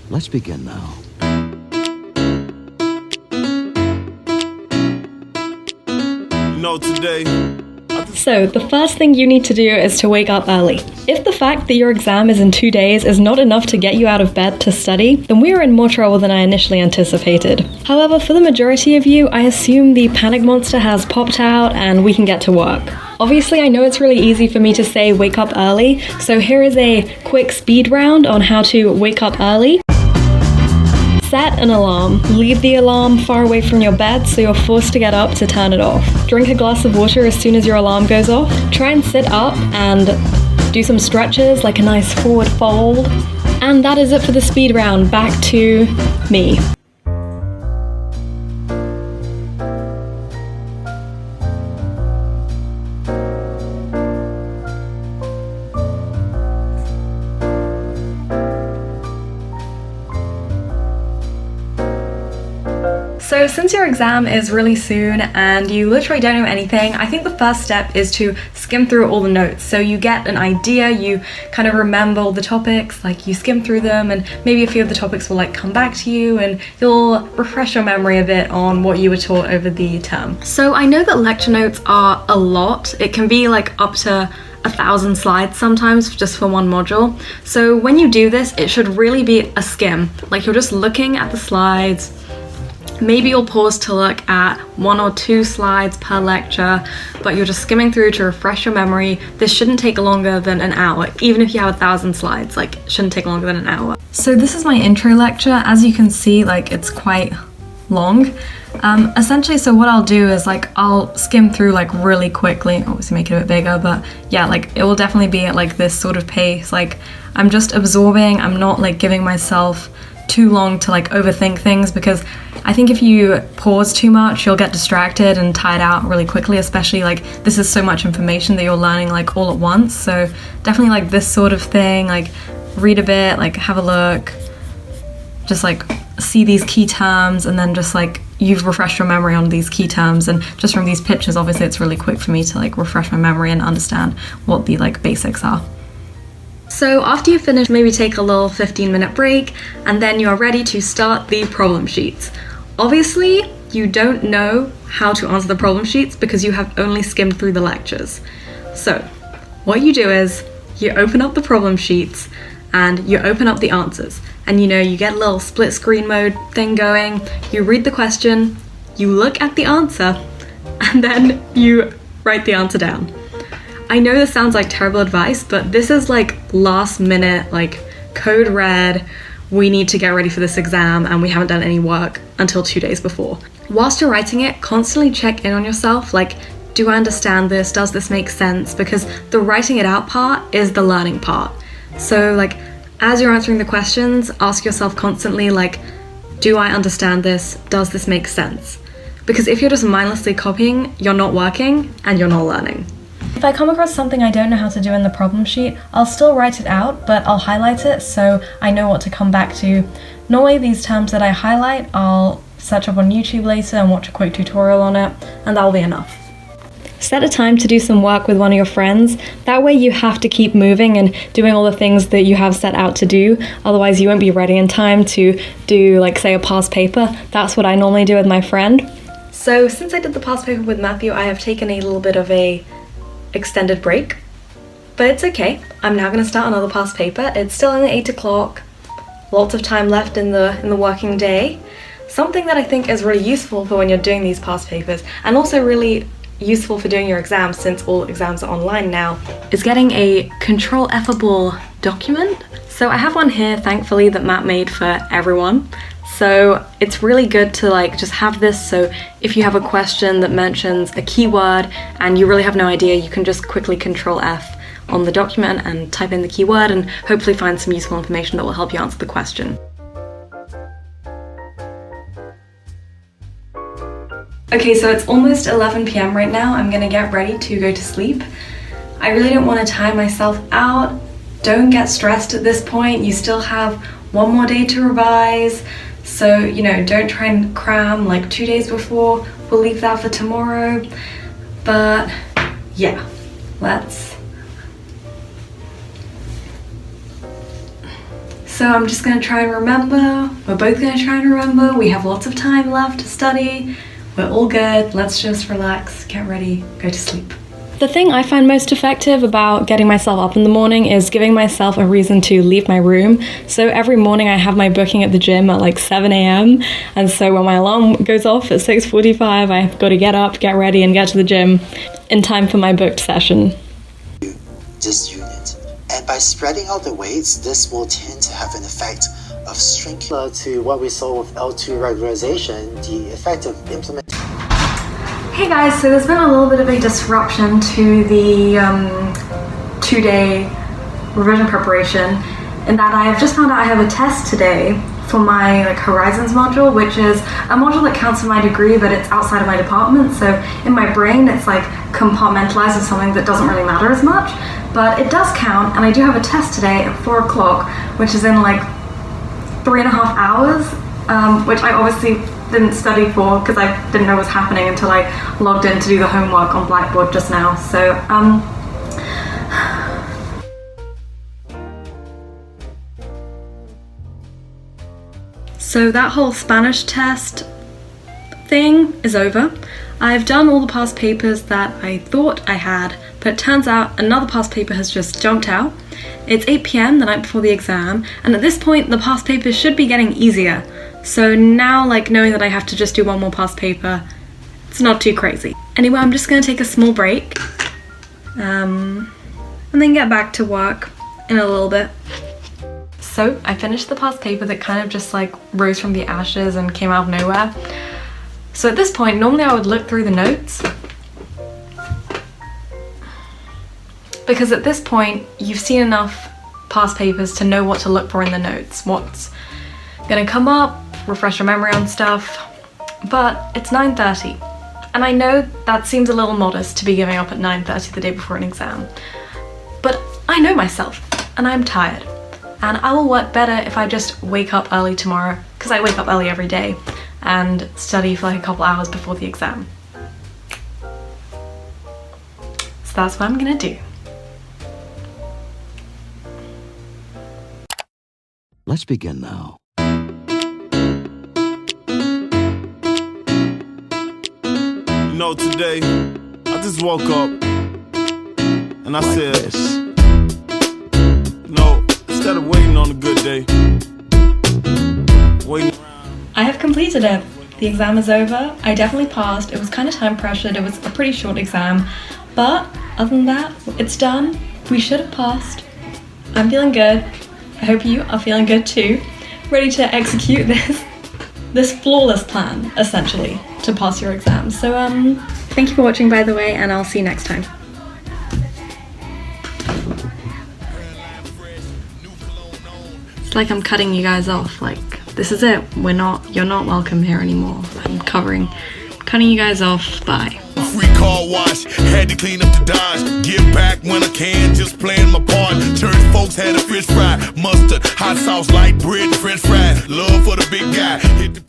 Let's begin now. Today. So, the first thing you need to do is to wake up early. If the fact that your exam is in 2 days is not enough to get you out of bed to study, then we are in more trouble than I initially anticipated. However, for the majority of you, I assume the panic monster has popped out and we can get to work. Obviously, I know it's really easy for me to say wake up early, so here is a quick speed round on how to wake up early. Set an alarm. Leave the alarm far away from your bed so you're forced to get up to turn it off. Drink a glass of water as soon as your alarm goes off. Try and sit up and do some stretches like a nice forward fold. And that is it for the speed round. Back to me. So since your exam is really soon and you literally don't know anything, I think the first step is to skim through all the notes. So you get an idea, you kind of remember all the topics, like you skim through them and maybe a few of the topics will like come back to you and you'll refresh your memory a bit on what you were taught over the term. So I know that lecture notes are a lot. It can be like up to 1,000 slides sometimes just for one module. So when you do this, it should really be a skim. Like you're just looking at the slides. Maybe you'll pause to look at 1 or 2 slides per lecture, but you're just skimming through to refresh your memory. This shouldn't take longer than an hour. Even if you have 1,000 slides, like it shouldn't take longer than an hour. So this is my intro lecture. As you can see, like it's quite long. Essentially, so what I'll do is like I'll skim through like really quickly, obviously make it a bit bigger, but yeah, like it will definitely be at like this sort of pace. Like I'm just absorbing, I'm not like giving myself too long to like overthink things, because I think if you pause too much, you'll get distracted and tired out really quickly, especially like this is so much information that you're learning like all at once. So definitely like this sort of thing, like read a bit, like have a look, just like see these key terms, and then just like you've refreshed your memory on these key terms. And just from these pictures, obviously it's really quick for me to like refresh my memory and understand what the like basics are. So after you finish, maybe take a little 15-minute break, and then you're ready to start the problem sheets. Obviously, you don't know how to answer the problem sheets because you have only skimmed through the lectures. So what you do is you open up the problem sheets and you open up the answers, and you know, you get a little split screen mode thing going, you read the question, you look at the answer, and then you write the answer down. I know this sounds like terrible advice, but this is like last minute, like code red, we need to get ready for this exam and we haven't done any work until 2 days before. Whilst you're writing it, constantly check in on yourself, like, do I understand this? Does this make sense? Because the writing it out part is the learning part. So like, as you're answering the questions, ask yourself constantly like, do I understand this? Does this make sense? Because if you're just mindlessly copying, you're not working and you're not learning. If I come across something I don't know how to do in the problem sheet, I'll still write it out, but I'll highlight it so I know what to come back to. Normally these terms that I highlight, I'll search up on YouTube later and watch a quick tutorial on it, and that'll be enough. Set a time to do some work with one of your friends. That way you have to keep moving and doing all the things that you have set out to do. Otherwise you won't be ready in time to do, like, say, a past paper. That's what I normally do with my friend. So since I did the past paper with Matthew, I have taken a little bit of a extended break, but it's okay. I'm now going to start another past paper. It's still in the 8 o'clock, lots of time left in the working day. Something that I think is really useful for when you're doing these past papers, and also really useful for doing your exams since all exams are online now, is getting a control-F-able document. So I have one here, thankfully, that Matt made for everyone. So it's really good to like just have this, so if you have a question that mentions a keyword and you really have no idea, you can just quickly Control F on the document and type in the keyword and hopefully find some useful information that will help you answer the question. Okay, so it's almost 11 p.m. right now. I'm gonna get ready to go to sleep. I really don't want to tire myself out. Don't get stressed at this point. You still have one more day to revise. So, you know, don't try and cram like 2 days before. We'll leave that for tomorrow. But yeah, let's So I'm just gonna try and remember. We're both gonna try and remember. We have lots of time left to study. We're all good. Let's just relax, get ready, go to sleep. The thing I find most effective about getting myself up in the morning is giving myself a reason to leave my room. So every morning I have my booking at the gym at like 7 a.m. And so when my alarm goes off at 6:45, I've got to get up, get ready, and get to the gym in time for my booked session. This unit. And by spreading out the weights, this will tend to have an effect of shrinking. To what we saw with L2 regularization, the effect of implementation. Hey guys, so there's been a little bit of a disruption to the 2-day revision preparation in that I have just found out I have a test today for my Horizons module, which is a module that counts for my degree, but it's outside of my department. So in my brain, it's like compartmentalized as something that doesn't really matter as much, but it does count, and I do have a test today at 4 o'clock, which is in like 3.5 hours, which I obviously didn't study for because I didn't know what was happening until I logged in to do the homework on Blackboard just now. So that whole Spanish test thing is over. I've done all the past papers that I thought I had, but it turns out another past paper has just jumped out. It's 8 p.m. the night before the exam, and at this point the past papers should be getting easier. So now, knowing that I have to just do one more past paper, it's not too crazy. Anyway, I'm just gonna take a small break, and then get back to work in a little bit. So I finished the past paper that kind of just rose from the ashes and came out of nowhere. So at this point, normally I would look through the notes, because at this point, you've seen enough past papers to know what to look for in the notes, what's gonna come up, refresh your memory on stuff. But it's 9:30, and I know that seems a little modest to be giving up at 9:30 the day before an exam, but I know myself, and I'm tired, and I will work better if I just wake up early tomorrow, because I wake up early every day, and study for a couple hours before the exam. So that's what I'm gonna do. Let's begin now. You know, today, I just woke up and I said, This. Instead of waiting on a good day, waiting around. I have completed it. The exam is over. I definitely passed. It was kind of time pressured. It was a pretty short exam, but other than that, it's done. We should have passed. I'm feeling good. I hope you are feeling good too. Ready to execute this flawless plan, essentially, to pass your exam. So thank you for watching, by the way, and I'll see you next time. It's like I'm cutting you guys off. This is it. You're not welcome here anymore. I'm cutting you guys off. Bye. Free car wash, had to clean up the Dodge. Give back when I can, just playing my part. Church folks had a fish fry, mustard, hot sauce, light bread, French fries. Love for the big guy. Hit the